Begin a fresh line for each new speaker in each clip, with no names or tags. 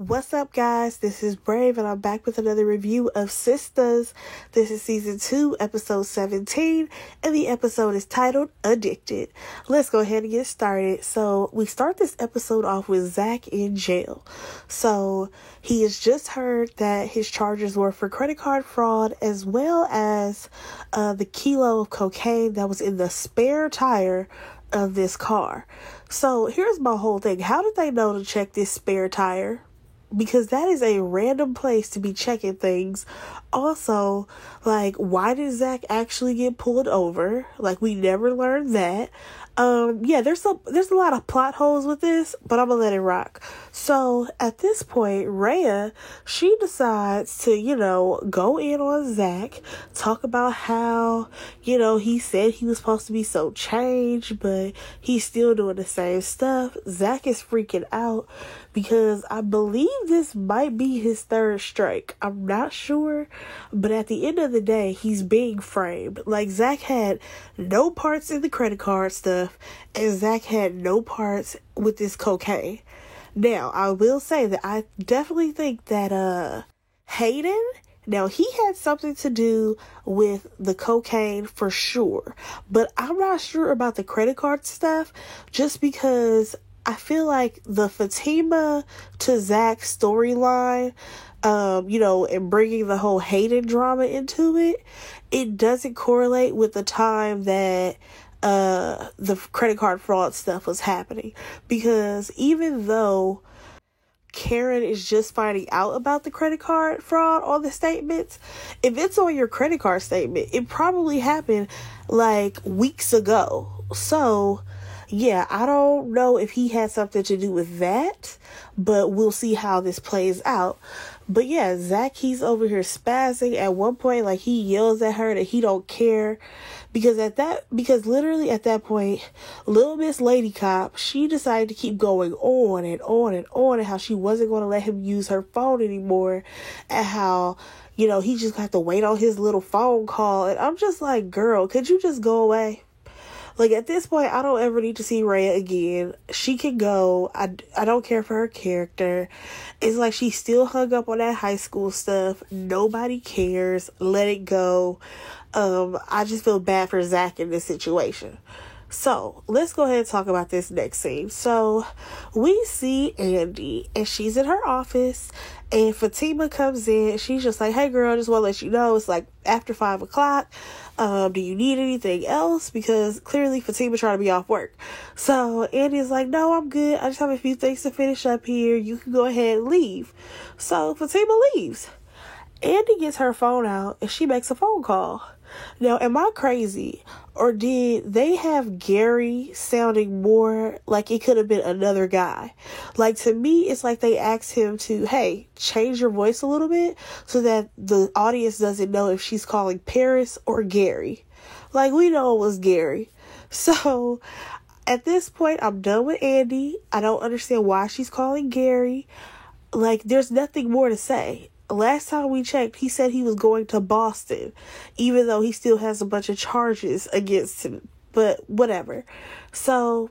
What's up, guys? This is Brave, and I'm back with another review of Sistas. This is season 2, episode 17, and the episode is titled Addicted. Let's go ahead and get started. So, we start this episode off with Zach in jail. So, he has just heard that his charges were for credit card fraud, as well as the kilo of cocaine that was in the spare tire of this car. So, here's my whole thing. How did they know to check this spare tire? Because that is a random place to be checking things. Also, why did Zach actually get pulled over? We never learned that. There's a lot of plot holes with this, but I'm gonna let it rock. So, at this point, Rhea, she decides to, go in on Zach, talk about how, he said he was supposed to be so changed, but he's still doing the same stuff. Zach is freaking out because I believe this might be his third strike. I'm not sure, but at the end of the day, he's being framed. Zach had no parts in the credit card stuff, and Zach had no parts with this cocaine. Now, I will say that I definitely think that Hayden, now he had something to do with the cocaine for sure, but I'm not sure about the credit card stuff, just because I feel like the Fatima to Zach storyline, and bringing the whole Hayden drama into it, it doesn't correlate with the time that the credit card fraud stuff was happening. Because even though Karen is just finding out about the credit card fraud on the statements, if it's on your credit card statement, it probably happened weeks ago. So yeah, I don't know if he had something to do with that, but we'll see how this plays out. But yeah, Zach, he's over here spazzing. At one point, he yells at her that he don't care. Because literally at that point, little Miss Lady Cop, she decided to keep going on and on and on, and how she wasn't going to let him use her phone anymore, and how, he just got to wait on his little phone call. And I'm just like, girl, could you just go away? At this point, I don't ever need to see Rhea again. She can go. I don't care for her character. It's she's still hung up on that high school stuff. Nobody cares. Let it go. I just feel bad for Zach in this situation. So, let's go ahead and talk about this next scene. So, we see Andy, and she's in her office, and Fatima comes in, and she's just like, hey girl, just want to let you know, it's after 5 o'clock. Do you need anything else? Because clearly Fatima trying to be off work. So, Andy's like, no, I'm good. I just have a few things to finish up here. You can go ahead and leave. So, Fatima leaves. Andy gets her phone out, and she makes a phone call. Now, am I crazy? Or did they have Gary sounding more like it could have been another guy? To me, it's they asked him to, hey, change your voice a little bit so that the audience doesn't know if she's calling Paris or Gary. We know it was Gary. So, at this point, I'm done with Andy. I don't understand why she's calling Gary. There's nothing more to say. Last time we checked, he said he was going to Boston, even though he still has a bunch of charges against him. But whatever. So,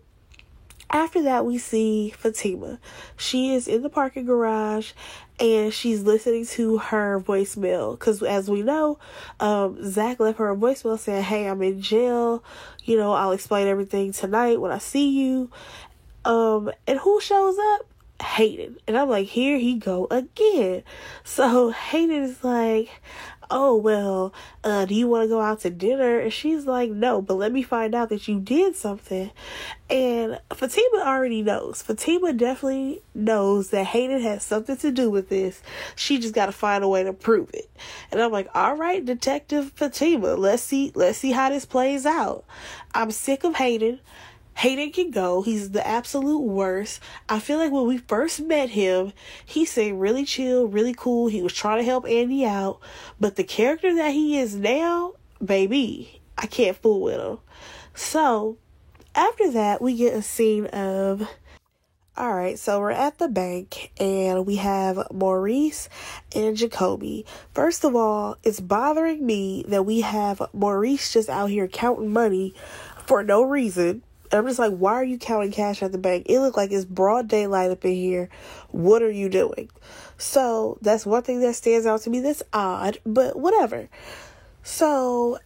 after that, we see Fatima. She is in the parking garage, and she's listening to her voicemail. Because, as we know, Zach left her a voicemail saying, hey, I'm in jail. I'll explain everything tonight when I see you. And who shows up? Hayden. And I'm like, here he go again. So Hayden is like, oh, well, do you want to go out to dinner? And she's like, no, but let me find out that you did something. And Fatima already knows. Fatima definitely knows that Hayden has something to do with this. She just got to find a way to prove it. And I'm like, all right, Detective Fatima, let's see how this plays out. I'm sick of Hayden. Hayden can go. He's the absolute worst. I feel like when we first met him, he seemed really chill, really cool. He was trying to help Andy out. But the character that he is now, baby, I can't fool with him. So, after that, we get a scene of... Alright, so we're at the bank, and we have Maurice and Jacoby. First of all, it's bothering me that we have Maurice just out here counting money for no reason. I'm just like, why are you counting cash at the bank? It looked like it's broad daylight up in here. What are you doing? So that's one thing that stands out to me that's odd, but whatever. So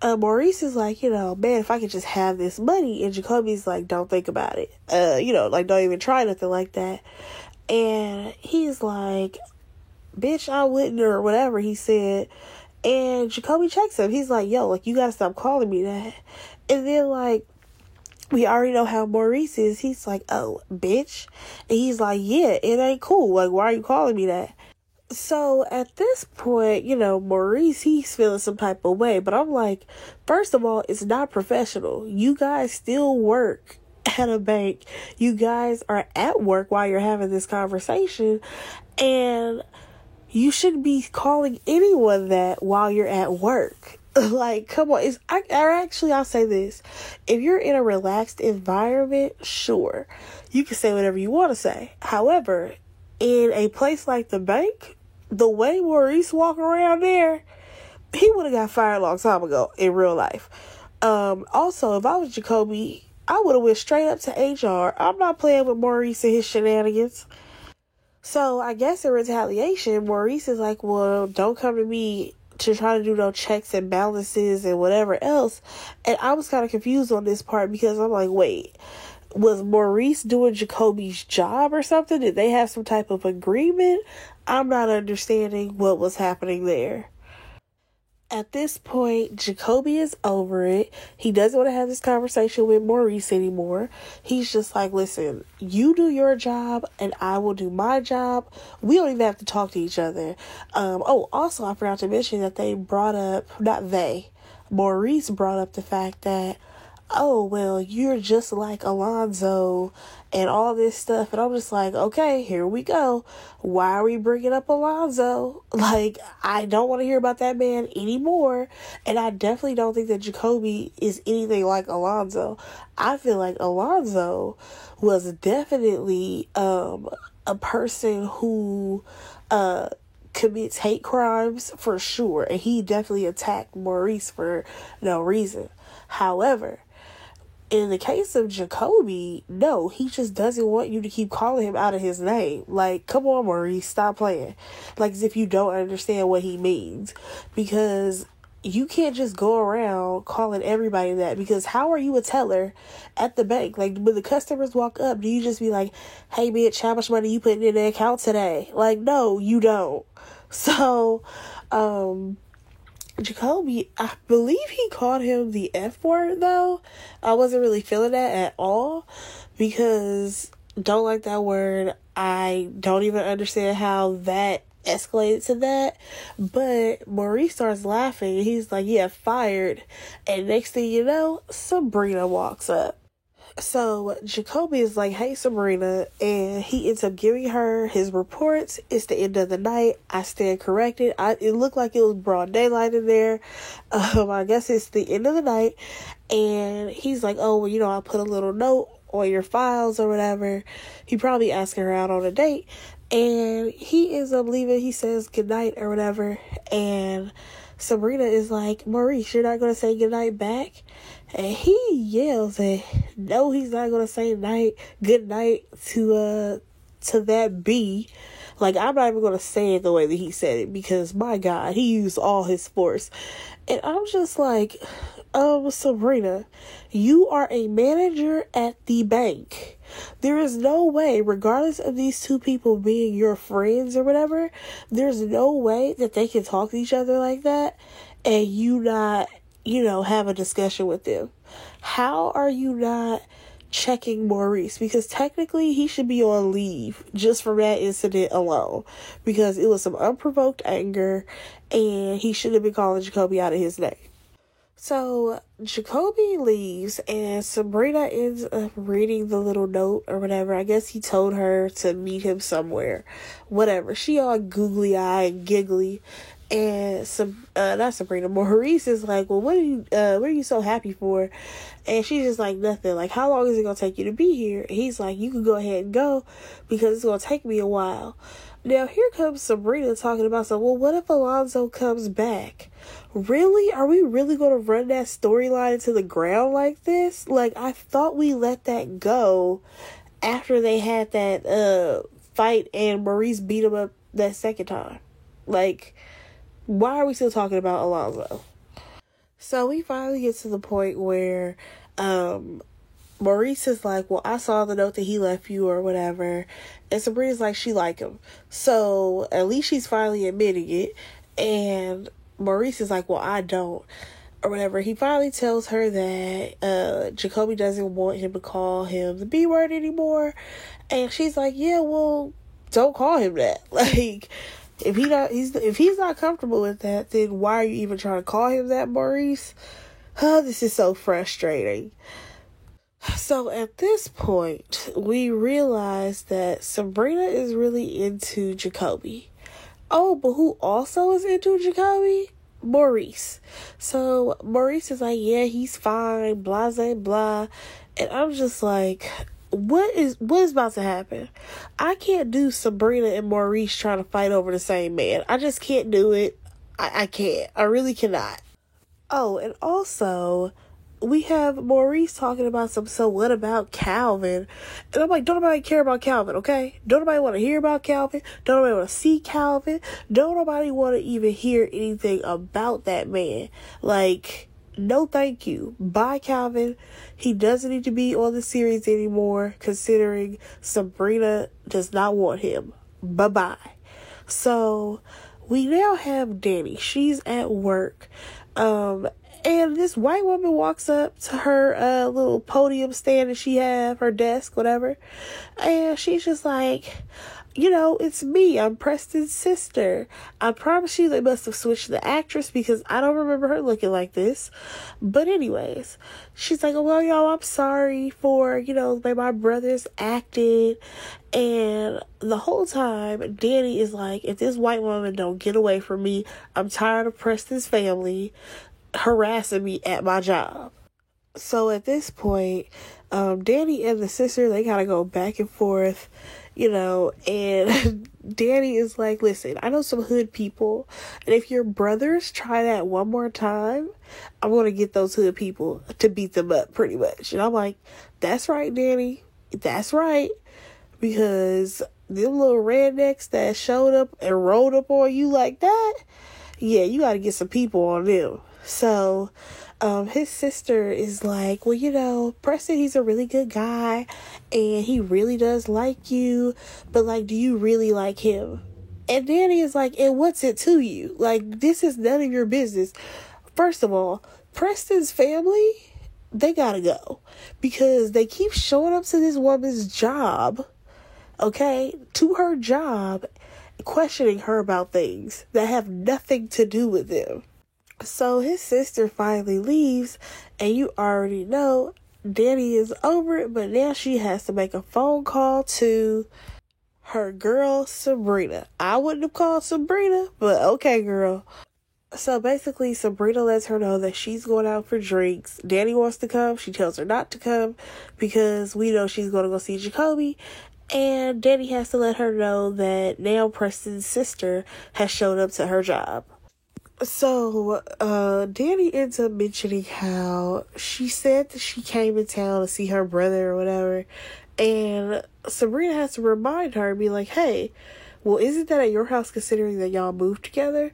Maurice is like, man, if I could just have this money. And Jacoby's like, don't think about it. Like, don't even try nothing like that. And he's like, bitch, I wouldn't, or whatever he said. And Jacoby checks him. He's like, yo, like, you gotta stop calling me that. And then, like, we already know how Maurice is. He's like, oh, bitch. And he's like, yeah, it ain't cool. Like, why are you calling me that? So at this point, Maurice, he's feeling some type of way. But I'm like, first of all, it's not professional. You guys still work at a bank. You guys are at work while you're having this conversation. And you shouldn't be calling anyone that while you're at work. Like, come on. I'll say this. If you're in a relaxed environment, sure, you can say whatever you want to say. However, in a place like the bank, the way Maurice walk around there, he would have got fired a long time ago in real life. Also, if I was Jacoby, I would have went straight up to HR. I'm not playing with Maurice and his shenanigans. So I guess in retaliation, Maurice is like, well, don't come to me to try to do no checks and balances and whatever else. And I was kind of confused on this part because I'm like, wait, was Maurice doing Jacoby's job or something? Did they have some type of agreement? I'm not understanding what was happening there. At this point, Jacoby is over it. He doesn't want to have this conversation with Maurice anymore. He's just like, listen, you do your job and I will do my job. We don't even have to talk to each other. Also, I forgot to mention that Maurice brought up the fact that, oh, well, you're just like Alonzo and all this stuff. And I'm just like, okay, here we go. Why are we bringing up Alonzo? Like, I don't want to hear about that man anymore. And I definitely don't think that Jacoby is anything like Alonzo. I feel like Alonzo was definitely a person who commits hate crimes for sure. And he definitely attacked Maurice for no reason. However, in the case of Jacoby, no, he just doesn't want you to keep calling him out of his name. Like, come on, Maurice, stop playing. Like, as if you don't understand what he means. Because you can't just go around calling everybody that. Because how are you a teller at the bank? Like, when the customers walk up, do you just be like, hey, bitch, how much money you putting in the account today? Like, no, you don't. So, Jacoby, I believe he called him the F word, though. I wasn't really feeling that at all because don't like that word. I don't even understand how that escalated to that. But Maurice starts laughing. He's like, yeah, fired. And next thing you know, Sabrina walks up. So Jacoby is like, hey, Sabrina, and he ends up giving her his reports. It's the end of the night. I stand corrected. It looked like it was broad daylight in there. I guess it's the end of the night. And he's like, oh, well, I'll put a little note on your files or whatever. He probably asking her out on a date. And he ends up leaving. He says goodnight or whatever. And Sabrina is like, Maurice, you're not going to say goodnight back? And he yells and no, he's not going to say good night to that B. Like, I'm not even going to say it the way that he said it because, my God, he used all his force. And I'm just like, Sabrina, you are a manager at the bank. There is no way, regardless of these two people being your friends or whatever, there's no way that they can talk to each other like that and you not, have a discussion with them. How are you not checking Maurice? Because technically he should be on leave just from that incident alone because it was some unprovoked anger and he should have been calling Jacoby out of his name. So Jacoby leaves and Sabrina ends up reading the little note or whatever. I guess he told her to meet him somewhere. Whatever. She all googly eyed and giggly. And not Sabrina, Maurice is like, well, what are you so happy for? And she's just like, nothing. Like, how long is it gonna take you to be here? And he's like, you can go ahead and go because it's gonna take me a while. Now, here comes Sabrina talking about some, well, what if Alonzo comes back? Really? Are we really going to run that storyline into the ground like this? Like, I thought we let that go after they had that fight and Maurice beat him up that second time. Like, why are we still talking about Alonzo? So we finally get to the point where Maurice is like, well, I saw the note that he left you or whatever. And Sabrina's like, she like him. So at least she's finally admitting it. And Maurice is like, well, I don't. Or whatever. He finally tells her that Jacoby doesn't want him to call him the B word anymore. And she's like, yeah, well, don't call him that. Like, if he's not comfortable with that, then why are you even trying to call him that, Maurice? This is so frustrating. So at this point, we realize that Sabrina is really into Jacoby. Oh, but who also is into Jacoby? Maurice. So Maurice is like, yeah, he's fine, blah, blah, blah. And I'm just like, what is about to happen? I can't do Sabrina and Maurice trying to fight over the same man. I just can't do it. I can't. I really cannot. Oh, and also, we have Maurice talking about so what about Calvin? And I'm like, don't nobody care about Calvin, okay? Don't nobody want to hear about Calvin. Don't nobody want to see Calvin. Don't nobody want to even hear anything about that man. Like, no thank you. Bye, Calvin. He doesn't need to be on the series anymore, considering Sabrina does not want him. Bye-bye. So, we now have Danny. She's at work. And this white woman walks up to her little podium stand that she have, her desk, whatever. And she's just like, you know, it's me. I'm Preston's sister. I promise you they must have switched the actress because I don't remember her looking like this. But anyways, she's like, oh, well, y'all, I'm sorry for, you know, the way my brothers acted. And the whole time, Danny is like, if this white woman don't get away from me, I'm tired of Preston's family harassing me at my job. So at this point, Danny and the sister, they gotta go back and forth, you know, and Danny is like, listen, I know some hood people, and if your brothers try that one more time, I'm gonna get those hood people to beat them up, pretty much. And I'm like, that's right, Danny, that's right, because them little rednecks that showed up and rolled up on you like that, yeah, you gotta get some people on them. So, his sister is like, well, you know, Preston, he's a really good guy, and he really does like you, but, like, do you really like him? And Danny is like, and what's it to you? Like, this is none of your business. First of all, Preston's family, they gotta go, because they keep showing up to this woman's job, okay, to her job, questioning her about things that have nothing to do with them. So his sister finally leaves, and you already know Danny is over it, but now she has to make a phone call to her girl Sabrina. I wouldn't have called Sabrina, but okay, girl. So basically, Sabrina lets her know that she's going out for drinks. Danny wants to come. She tells her not to come because we know she's going to go see Jacoby. And Danny has to let her know that now Preston's sister has showed up to her job. So, Danny ends up mentioning how she said that she came in town to see her brother or whatever, and Sabrina has to remind her and be like, hey, well, isn't that at your house considering that y'all moved together?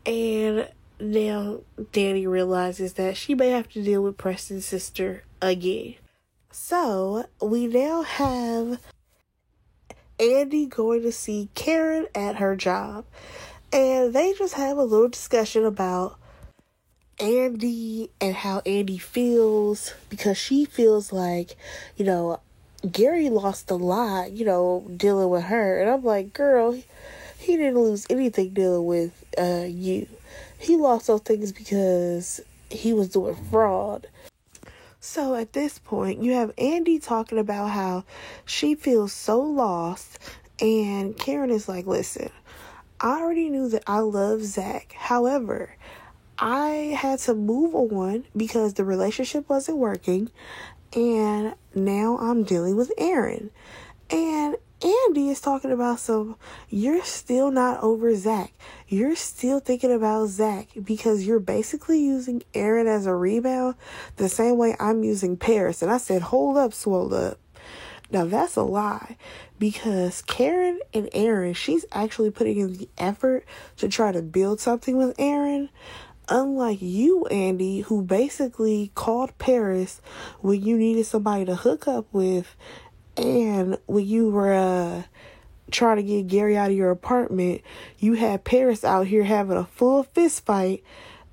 And now Danny realizes that she may have to deal with Preston's sister again. So, we now have Andy going to see Karen at her job. And they just have a little discussion about Andy and how Andy feels, because she feels like, you know, Gary lost a lot, you know, dealing with her. And I'm like, girl, he didn't lose anything dealing with you. He lost those things because he was doing fraud. So at this point, you have Andy talking about how she feels so lost, and Karen is like, listen, I already knew that I love Zach. However, I had to move on because the relationship wasn't working, and now I'm dealing with Aaron. And Andy is talking about you're still not over Zach. You're still thinking about Zach because you're basically using Aaron as a rebound the same way I'm using Paris. And I said, hold up, swole up. Now that's a lie because Karen and Aaron, she's actually putting in the effort to try to build something with Aaron. Unlike you, Andy, who basically called Paris when you needed somebody to hook up with, and when you were trying to get Gary out of your apartment, you had Paris out here having a full fist fight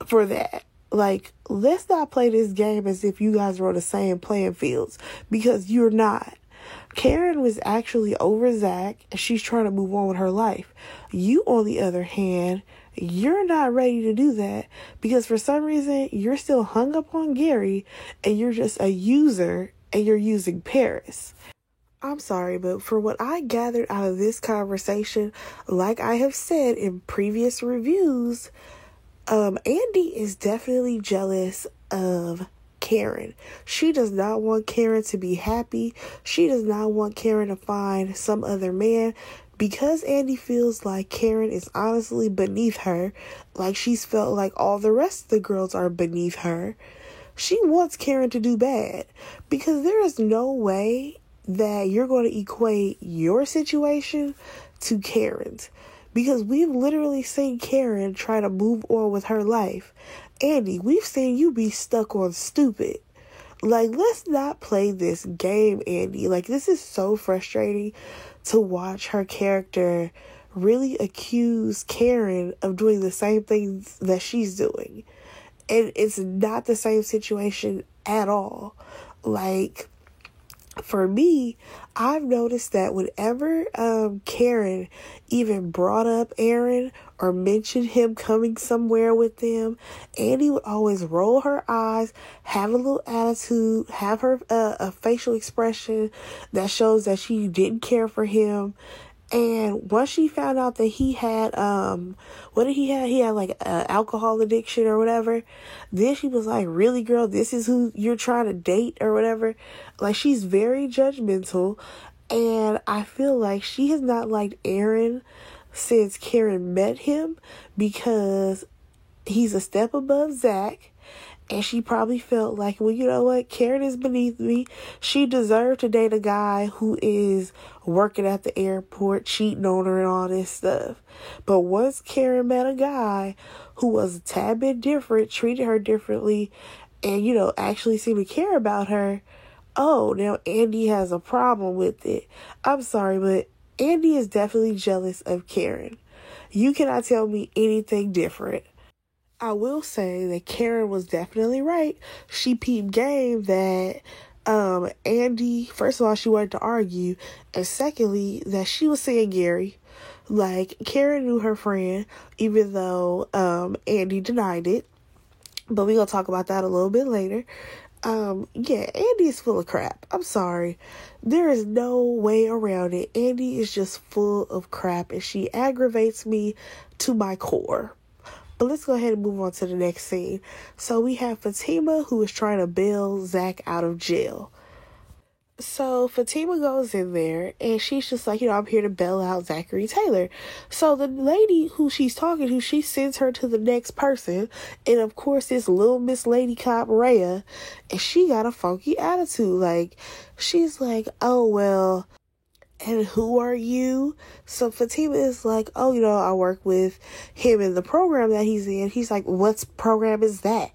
for that. Like, let's not play this game as if you guys were on the same playing fields, because you're not. Karen was actually over Zach, and she's trying to move on with her life. You, on the other hand, you're not ready to do that because for some reason you're still hung up on Gary and you're just a user and you're using Paris. I'm sorry, but for what I gathered out of this conversation, like I have said in previous reviews, Andy is definitely jealous of Karen. She does not want Karen to be happy. She does not want Karen to find some other man because Andy feels like Karen is honestly beneath her, like she's felt like all the rest of the girls are beneath her. She wants Karen to do bad because there is no way that you're going to equate your situation to Karen's, because we've literally seen Karen try to move on with her life. Andy, we've seen you be stuck on stupid. Like, let's not play this game, Andy. Like, this is so frustrating to watch her character really accuse Karen of doing the same things that she's doing. And it's not the same situation at all. Like, for me, I've noticed that whenever Karen even brought up Aaron or mentioned him coming somewhere with them, Andy would always roll her eyes, have a little attitude, have her a facial expression that shows that she didn't care for him. And once she found out that he had, what did he have? He had like alcohol addiction or whatever. Then she was like, really, girl, this is who you're trying to date or whatever. Like, she's very judgmental. And I feel like she has not liked Aaron since Karen met him because he's a step above Zach. And she probably felt like, well, you know what? Karen is beneath me. She deserved to date a guy who is working at the airport, cheating on her and all this stuff. But once Karen met a guy who was a tad bit different, treated her differently, and, you know, actually seemed to care about her, oh, now Andy has a problem with it. I'm sorry, but Andy is definitely jealous of Karen. You cannot tell me anything different. I will say that Karen was definitely right. She peeped game that Andy, first of all, she wanted to argue, and secondly, that she was seeing Gary. Like, Karen knew her friend, even though Andy denied it. But we're going to talk about that a little bit later. Yeah, Andy is full of crap. I'm sorry. There is no way around it. Andy is just full of crap, and she aggravates me to my core. But let's go ahead and move on to the next scene. So we have Fatima, who is trying to bail Zach out of jail. So Fatima goes in there and she's just like, you know, I'm here to bail out Zachary Taylor. So the lady who she's talking to, she sends her to the next person. And of course, it's little Miss Lady Cop Rhea. And she got a funky attitude. Like, she's like, oh, well, and who are you? So Fatima is like, oh, you know, I work with him in the program that he's in. He's like, what program is that?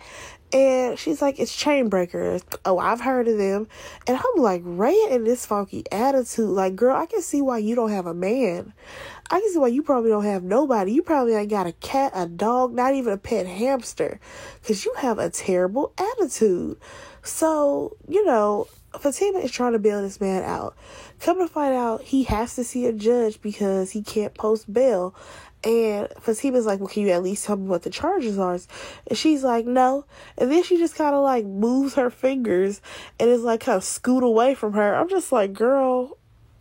And she's like, it's Chainbreakers. Oh, I've heard of them. And I'm like, Rhea in this funky attitude. Like, girl, I can see why you don't have a man. I can see why you probably don't have nobody. You probably ain't got a cat, a dog, not even a pet hamster. Because you have a terrible attitude. So, you know, Fatima is trying to bail this man out. Come to find out, he has to see a judge because he can't post bail. And Fatima's like, well, can you at least tell me what the charges are? And she's like, no. And then she just kind of like moves her fingers and is like kind of scoot away from her. I'm just like, girl,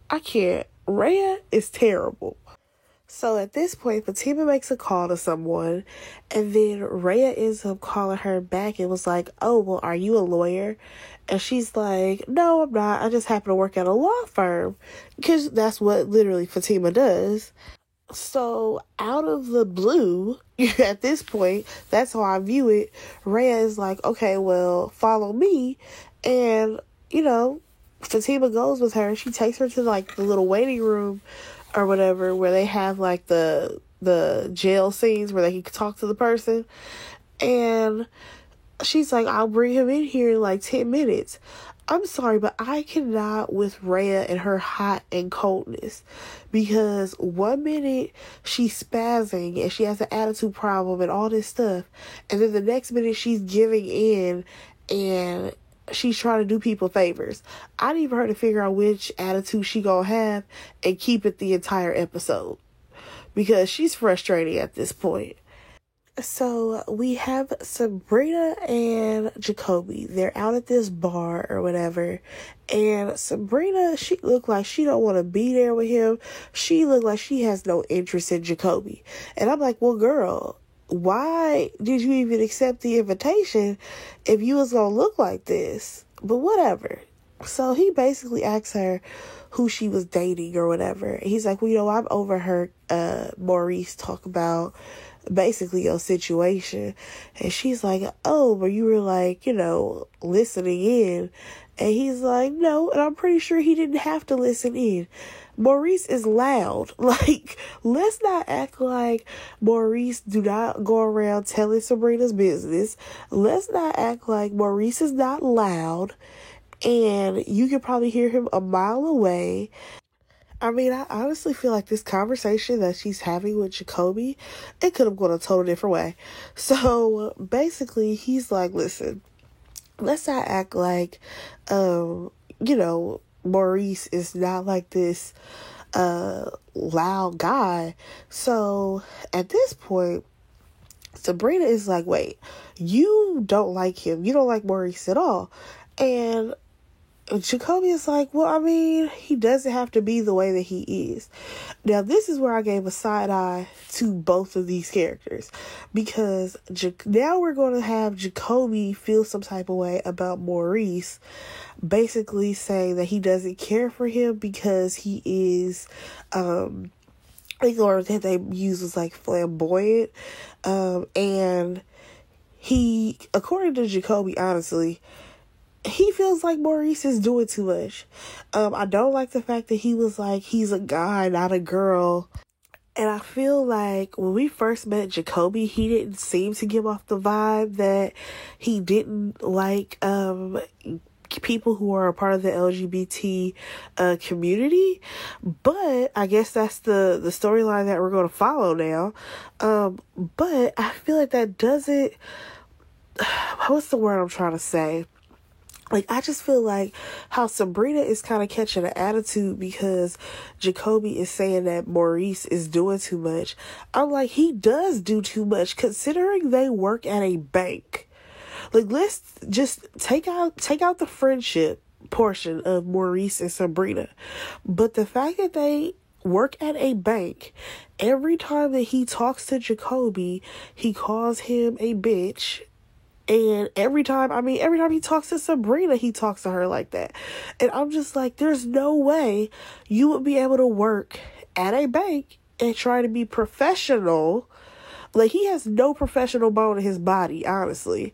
I can't. Rhea is terrible. So at this point, Fatima makes a call to someone, and then Rhea ends up calling her back and was like, "Oh, well, are you a lawyer?" And she's like, "No, I'm not. I just happen to work at a law firm." Because that's what literally Fatima does. So out of the blue, at this point, that's how I view it. Rhea is like, "Okay, well, follow me." And, Fatima goes with her. She takes her to like the little waiting room or whatever where they have like the jail scenes where they can talk to the person. And she's like, "I'll bring him in here in like 10 minutes. I'm sorry, but I cannot with Rhea and her hot and coldness, because 1 minute she's spazzing and she has an attitude problem and all this stuff, and then the next minute she's giving in and she's trying to do people favors. I need for her to figure out which attitude she gonna have and keep it the entire episode, because she's frustrating at this point. So we have Sabrina and Jacoby. They're out at this bar or whatever. And Sabrina, she looked like she don't want to be there with him. She looked like she has no interest in Jacoby. And I'm like, well, girl, why did you even accept the invitation if you was going to look like this? But whatever. So he basically asked her who she was dating or whatever. He's like, well, I've overheard Maurice talk about basically your situation. And she's like, oh, but you were like, listening in. And he's like, no, and I'm pretty sure he didn't have to listen in. Maurice is loud. Like, let's not act like Maurice do not go around telling Sabrina's business. Let's not act like Maurice is not loud and you can probably hear him a mile away. I mean, I honestly feel like this conversation that she's having with Jacoby, it could have gone a total different way. So basically, he's like, listen, let's not act like, Maurice is not like this loud guy. So at this point, Sabrina is like, wait, you don't like him. You don't like Maurice at all. And Jacoby is like, well, I mean, he doesn't have to be the way that he is. Now, this is where I gave a side eye to both of these characters, because now we're going to have Jacoby feel some type of way about Maurice, basically saying that he doesn't care for him because he is, or that they use was like flamboyant, and he, according to Jacoby, honestly, he feels like Maurice is doing too much. I don't like the fact that he was like, he's a guy, not a girl. And I feel like when we first met Jacoby, he didn't seem to give off the vibe that he didn't like people who are a part of the LGBT community. But I guess that's the storyline that we're going to follow now. But I feel like that doesn't... What's the word I'm trying to say? Like, I just feel like how Sabrina is kind of catching an attitude because Jacoby is saying that Maurice is doing too much. I'm like, he does do too much considering they work at a bank. Like, let's just take out the friendship portion of Maurice and Sabrina. But the fact that they work at a bank, every time that he talks to Jacoby, he calls him a bitch. And every time he talks to Sabrina, he talks to her like that. And I'm just like, there's no way you would be able to work at a bank and try to be professional. Like, he has no professional bone in his body, honestly.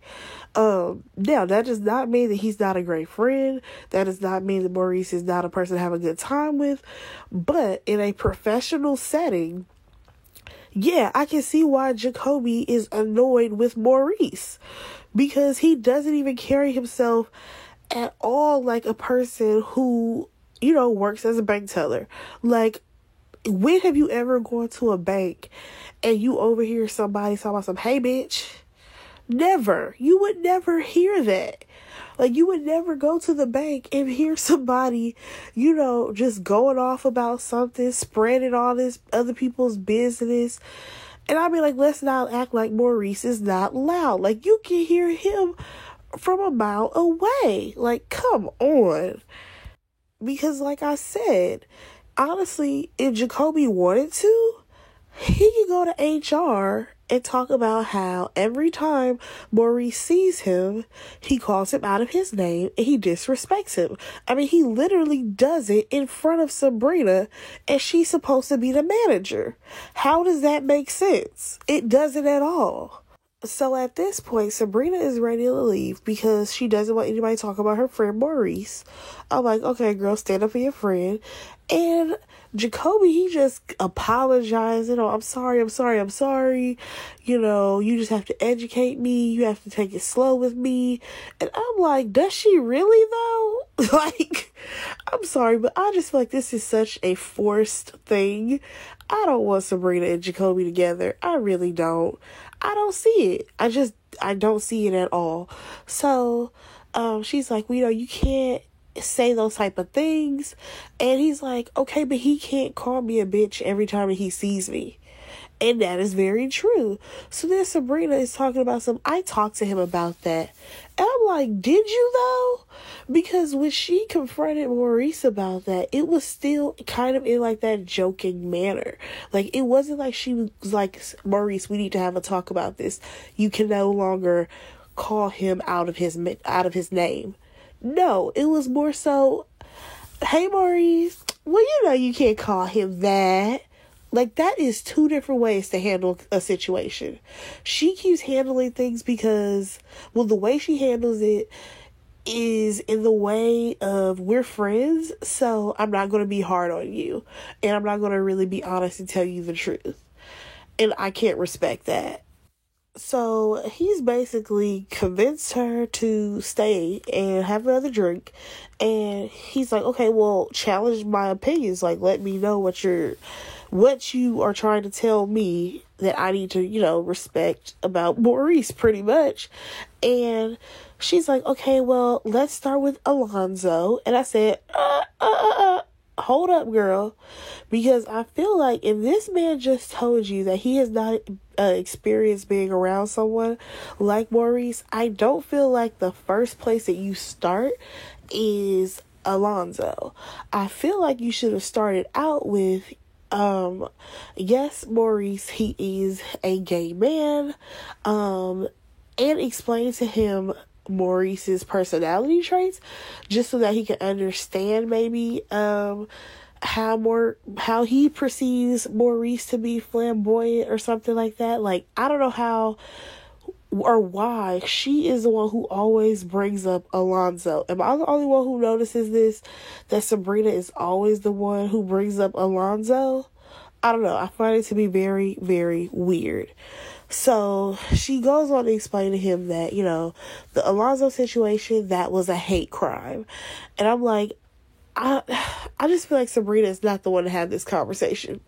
Now, that does not mean that he's not a great friend. That does not mean that Maurice is not a person to have a good time with. But in a professional setting, yeah, I can see why Jacoby is annoyed with Maurice, because he doesn't even carry himself at all like a person who, works as a bank teller. Like, when have you ever gone to a bank and you overhear somebody talking about some, hey, bitch? Never. You would never hear that. Like, you would never go to the bank and hear somebody, just going off about something, spreading all this other people's business. And I mean, like, let's not act like Maurice is not loud. Like, you can hear him from a mile away. Like, come on. Because like I said, honestly, if Jacoby wanted to, he can go to HR and talk about how every time Maurice sees him, he calls him out of his name and he disrespects him. I mean, he literally does it in front of Sabrina, and she's supposed to be the manager. How does that make sense? It doesn't at all. So at this point, Sabrina is ready to leave because she doesn't want anybody to talk about her friend Maurice. I'm like, okay, girl, stand up for your friend. And Jacoby, he just apologizing. Oh, I'm sorry. You know, you just have to educate me. You have to take it slow with me. And I'm like, does she really though? Like, I'm sorry, but I just feel like this is such a forced thing. I don't want Sabrina and Jacoby together. I really don't. I don't see it. I don't see it at all. So, she's like, well, you know, you can't say those type of things. And he's like, okay, but he can't call me a bitch every time he sees me. And that is very true. So then Sabrina is talking about I talked to him about that. And I'm like, did you though? Because when she confronted Maurice about that, it was still kind of in like that joking manner. Like, it wasn't like she was like, Maurice, we need to have a talk about this. You can no longer call him out of his name. No, it was more so, hey Maurice, well, you know you can't call him that. Like, that is two different ways to handle a situation. She keeps handling things because, well, the way she handles it is in the way of, we're friends, so I'm not going to be hard on you. And I'm not going to really be honest and tell you the truth. And I can't respect that. So he's basically convinced her to stay and have another drink. And he's like, okay, well, challenge my opinions. Like, let me know what you are trying to tell me that I need to, you know, respect about Maurice, pretty much. And she's like, okay, well, let's start with Alonzo. And I said, hold up, girl. Because I feel like if this man just told you that he has not experienced being around someone like Maurice, I don't feel like the first place that you start is Alonzo. I feel like you should have started out with, yes, Maurice, he is a gay man, and explain to him Maurice's personality traits, just so that he can understand maybe, how he perceives Maurice to be flamboyant or something like that. Like, I don't know how or why she is the one who always brings up Alonzo. Am I the only one who notices this? That Sabrina is always the one who brings up Alonzo? I don't know. I find it to be very, very weird. So she goes on to explain to him that, you know, the Alonzo situation, that was a hate crime. And I'm like, I just feel like Sabrina is not the one to have this conversation.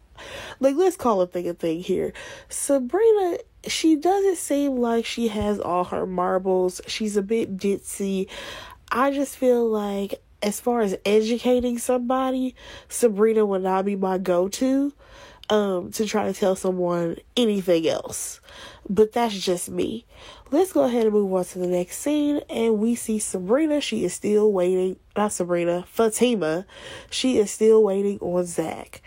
Like, let's call a thing here. Sabrina, she doesn't seem like she has all her marbles. She's a bit ditzy. I just feel like, as far as educating somebody, Sabrina would not be my go-to to try to tell someone anything else. But that's just me. Let's go ahead and move on to the next scene. And we see Sabrina. She is still waiting. Not Sabrina. Fatima. She is still waiting on Zach.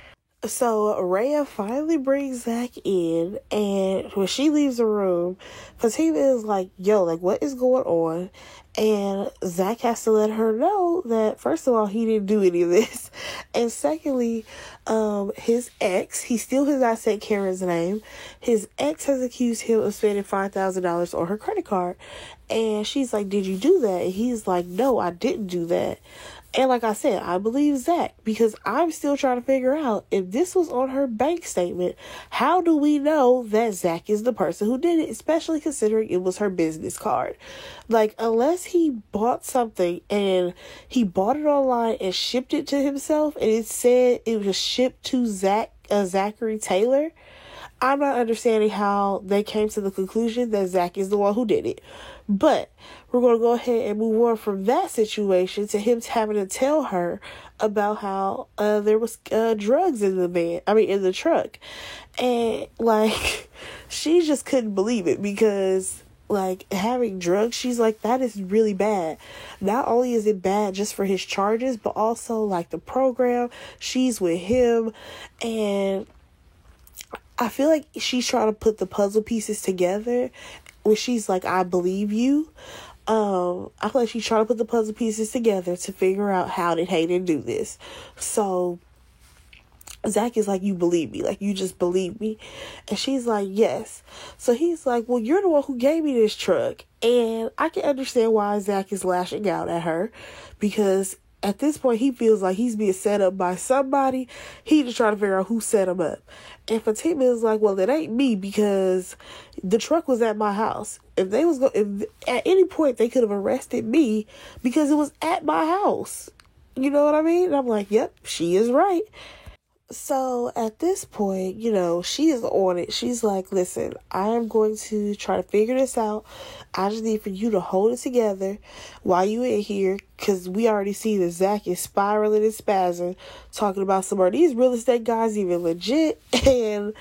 So Rhea finally brings Zach in. And when she leaves the room, Fatima is like, yo, like, what is going on? And Zach has to let her know that, first of all, he didn't do any of this. And secondly, his ex, he still has not said Karen's name. His ex has accused him of spending $5,000 on her credit card. And she's like, did you do that? And he's like, no, I didn't do that. And like I said, I believe Zach, because I'm still trying to figure out if this was on her bank statement. How do we know that Zach is the person who did it, especially considering it was her business card? Like, unless he bought something and he bought it online and shipped it to himself and it said it was shipped to Zachary Taylor, I'm not understanding how they came to the conclusion that Zach is the one who did it. But we're going to go ahead and move on from that situation to him having to tell her about how there was drugs in the truck. And, like, she just couldn't believe it because, like, having drugs, she's like, that is really bad. Not only is it bad just for his charges, but also, like, the program, she's with him, and I feel like she's trying to put the puzzle pieces together when she's like, I believe you. I feel like she's trying to put the puzzle pieces together to figure out how did Hayden do this. So Zach is like, you believe me, like, you just believe me. And she's like, yes. So he's like, well, you're the one who gave me this truck. And I can understand why Zach is lashing out at her, because at this point he feels like he's being set up by somebody. He's just trying to figure out who set him up. And Fatima is like, well, it ain't me, because the truck was at my house. If at any point they could have arrested me because it was at my house. You know what I mean? And I'm like, yep, she is right. So at this point, she is on it. She's like, listen, I am going to try to figure this out. I just need for you to hold it together while you in here, because we already see that Zach is spiraling and spazzing, talking about some of these real estate guys even legit. And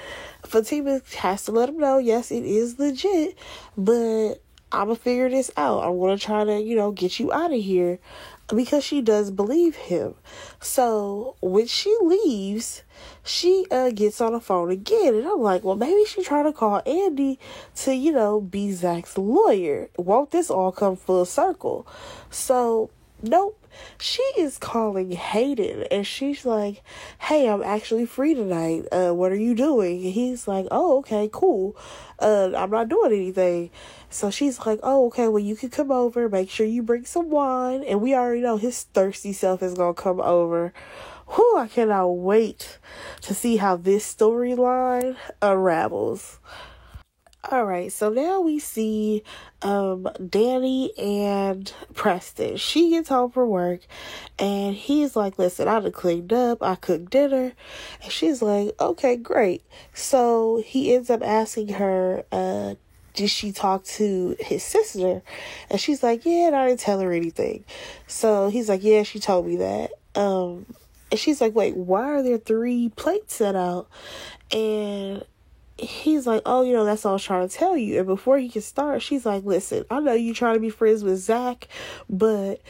Fatima has to let him know, yes, it is legit, but I'm going to figure this out. I'm going to try to, get you out of here, because she does believe him. So when she leaves, she gets on the phone again, and I'm like, well, maybe she's trying to call Andy to, be Zach's lawyer. Won't this all come full circle? So nope. She is calling Hayden, and she's like, hey, I'm actually free tonight. What are you doing? And he's like, oh, okay, cool. I'm not doing anything. So she's like, oh, okay, well, you can come over. Make sure you bring some wine. And we already know his thirsty self is going to come over. Whew, I cannot wait to see how this storyline unravels. All right, so now we see Danny and Preston. She gets home from work, and he's like, listen, I done cleaned up, I cooked dinner. And she's like, okay, great. So he ends up asking her, did she talk to his sister? And she's like, yeah, and I didn't tell her anything. So he's like, yeah, she told me that. And she's like, wait, why are there 3 plates set out? And he's like, oh, that's all I was trying to tell you. And before he can start, she's like, listen, I know you trying to be friends with Zach, but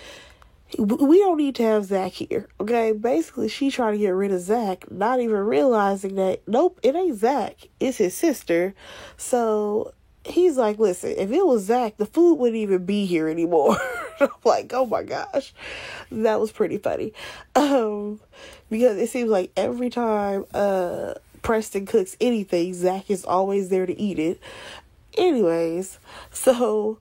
we don't need to have Zach here, okay? Basically, she's trying to get rid of Zach, not even realizing that, nope, it ain't Zach, it's his sister. So he's like, listen, if it was Zach, the food wouldn't even be here anymore. I'm like, oh my gosh, that was pretty funny. Because it seems like every time Preston cooks anything, Zach is always there to eat it. Anyways, so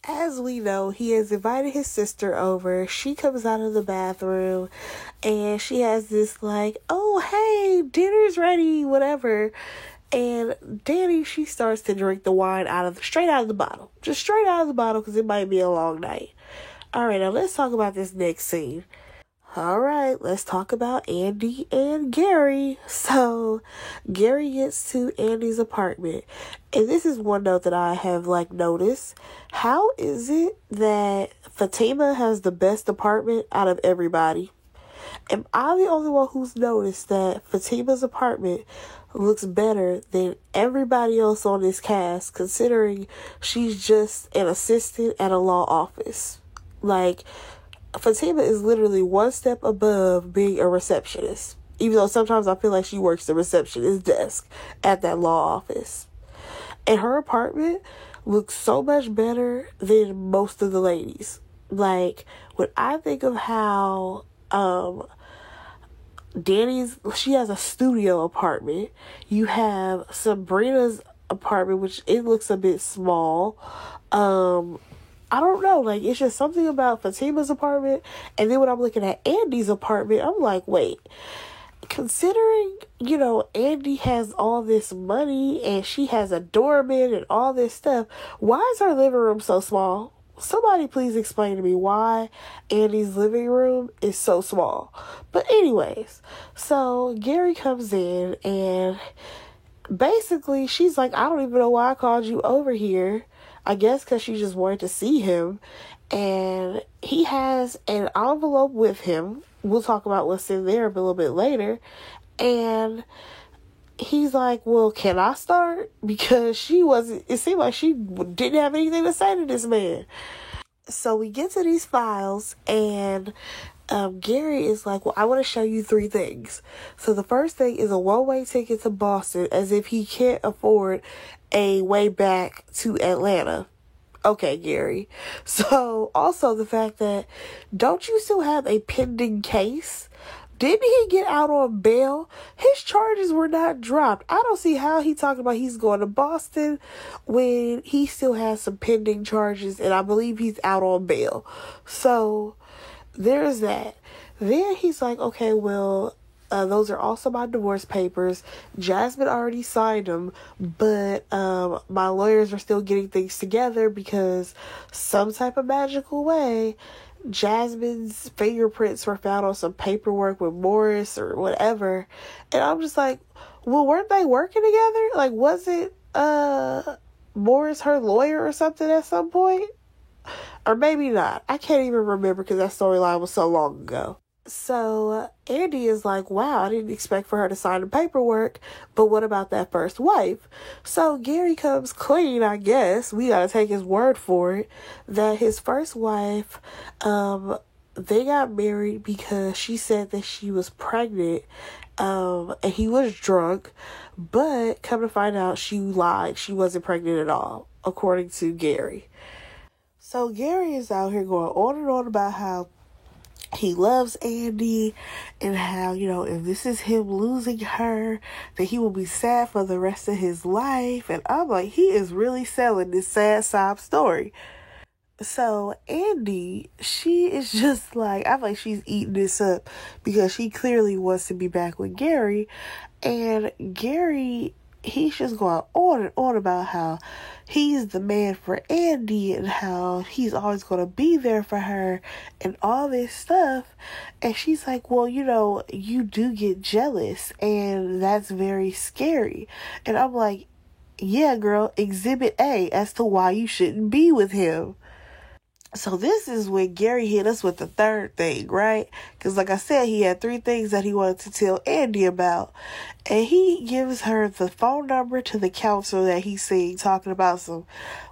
as we know, he has invited his sister over. She comes out of the bathroom, and she has this like, oh, hey, dinner's ready, whatever. And Danny, she starts to drink the wine straight out of the bottle. Just straight out of the bottle, because it might be a long night. All right, now let's talk about this next scene. All right, let's talk about Andy and Gary. So Gary gets to Andy's apartment, and this is one note that I have noticed. How is it that Fatima has the best apartment out of everybody? Am I the only one who's noticed that Fatima's apartment looks better than everybody else on this cast, considering she's just an assistant at a law office? Fatima is literally one step above being a receptionist, even though sometimes I feel like she works the receptionist desk at that law office. And her apartment looks so much better than most of the ladies. When I think of how she has a studio apartment. You have Sabrina's apartment, which it looks a bit small. I don't know, it's just something about Fatima's apartment, and then when I'm looking at Andy's apartment, I'm like, wait, considering, Andy has all this money, and she has a doorman and all this stuff, why is her living room so small? Somebody please explain to me why Andy's living room is so small. But anyways, so Gary comes in, and basically she's like, I don't even know why I called you over here. I guess because she just wanted to see him. And he has an envelope with him. We'll talk about what's in there a little bit later. And he's like, well, can I start? Because it seemed like she didn't have anything to say to this man. So we get to these files, and Gary is like, well, I want to show you 3 things. So the first thing is a one-way ticket to Boston, as if he can't afford a way back to Atlanta. Okay, Gary. So also the fact that, don't you still have a pending case? Didn't he get out on bail? His charges were not dropped. I don't see how he talking about he's going to Boston when he still has some pending charges, and I believe he's out on bail. So there's that. Then he's like, okay, well, those are also my divorce papers. Jasmine already signed them, but my lawyers are still getting things together because some type of magical way, Jasmine's fingerprints were found on some paperwork with Morris or whatever. And I'm just like, well, weren't they working together? Like, wasn't Morris her lawyer or something at some point? Or maybe not. I can't even remember because that storyline was so long ago. So Andy is like, wow, I didn't expect for her to sign the paperwork, but what about that first wife? So Gary comes clean, I guess. We gotta take his word for it, that his first wife, they got married because she said that she was pregnant, and he was drunk, but come to find out, she lied. She wasn't pregnant at all, according to Gary. So Gary is out here going on and on about how he loves Andy and how, if this is him losing her, that he will be sad for the rest of his life. And I'm like, he is really selling this sad sob story. So Andy, she is just like, I feel like she's eating this up because she clearly wants to be back with Gary. And Gary, he's just going on and on about how he's the man for Andy and how he's always going to be there for her and all this stuff. And she's like, well, you do get jealous and that's very scary. And I'm like, yeah, girl, exhibit A as to why you shouldn't be with him. So this is when Gary hit us with the third thing, right? Because like I said, he had 3 things that he wanted to tell Andy about. And he gives her the phone number to the counselor that he's seeing, talking about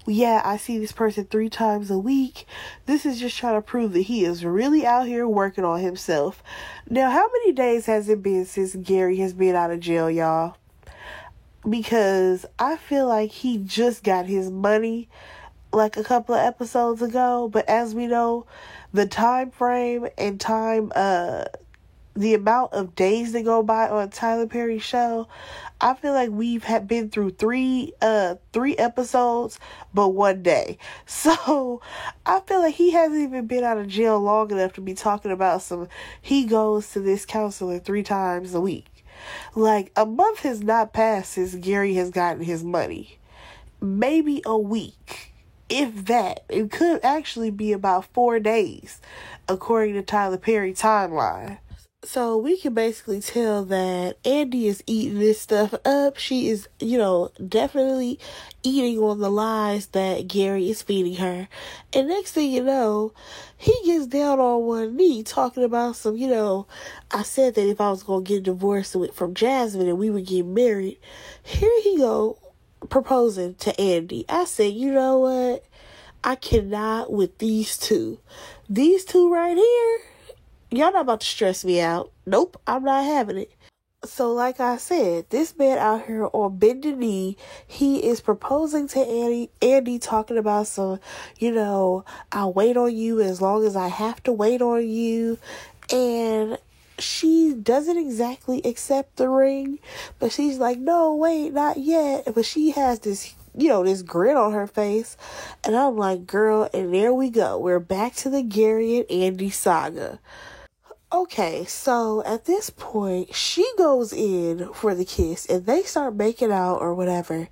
yeah, I see this person 3 times a week. This is just trying to prove that he is really out here working on himself. Now, how many days has it been since Gary has been out of jail, y'all? Because I feel like he just got his money like a couple of episodes ago, but as we know, the time frame and the amount of days that go by on Tyler Perry's show, I feel like we've been through three episodes, but 1 day. So I feel like he hasn't even been out of jail long enough to be talking about he goes to this counselor 3 times a week. Like, a month has not passed since Gary has gotten his money. Maybe a week. If that. It could actually be about 4 days, according to Tyler Perry timeline. So we can basically tell that Andy is eating this stuff up. She is, definitely eating on the lies that Gary is feeding her. And next thing you know, he gets down on one knee talking about I said that if I was going to get divorced from Jasmine and we would get married, here he go proposing to Andy. I said, you know what? I cannot with these two. These two right here, y'all not about to stress me out. Nope, I'm not having it. So like I said, this man out here on bended knee, he is proposing to Andy talking about I'll wait on you as long as I have to wait on you. And she doesn't exactly accept the ring, but she's like, no, wait, not yet. But she has this, this grin on her face. And I'm like, girl, and there we go. We're back to the Gary and Andy saga. Okay, so at this point, she goes in for the kiss and they start making out or whatever.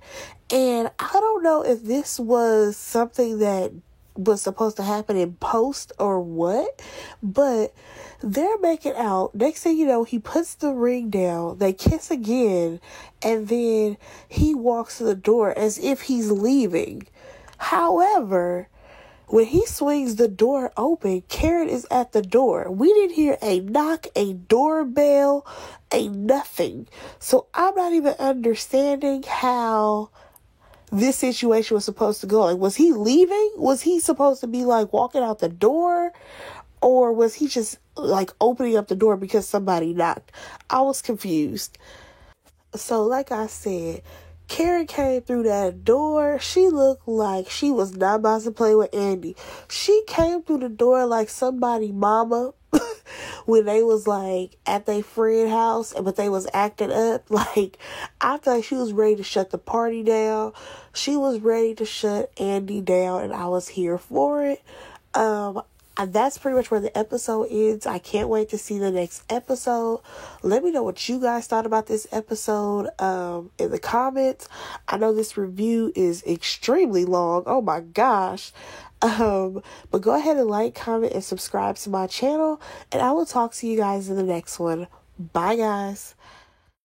And I don't know if this was something that was supposed to happen in post or what, but they're making out. Next thing you know, he puts the ring down, they kiss again, and then he walks to the door as if he's leaving. However, when he swings the door open, Karen is at the door. We didn't hear a knock, a doorbell, a nothing. So I'm not even understanding how this situation was supposed to go. Like, was he leaving? Was he supposed to be walking out the door? Or was he just like opening up the door because somebody knocked? I was confused. So like I said, Karen came through that door. She looked like she was not about to play with Andy. She came through the door like somebody mama when they was like at their friend house, but they was acting up. Like, I feel like she was ready to shut the party down. She was ready to shut Andy down, and I was here for it. And that's pretty much where the episode ends. I can't wait to see the next episode. Let me know what you guys thought about this episode in the comments. I know this review is extremely long. Oh my gosh. But go ahead and like, comment, and subscribe to my channel. And I will talk to you guys in the next one. Bye, guys.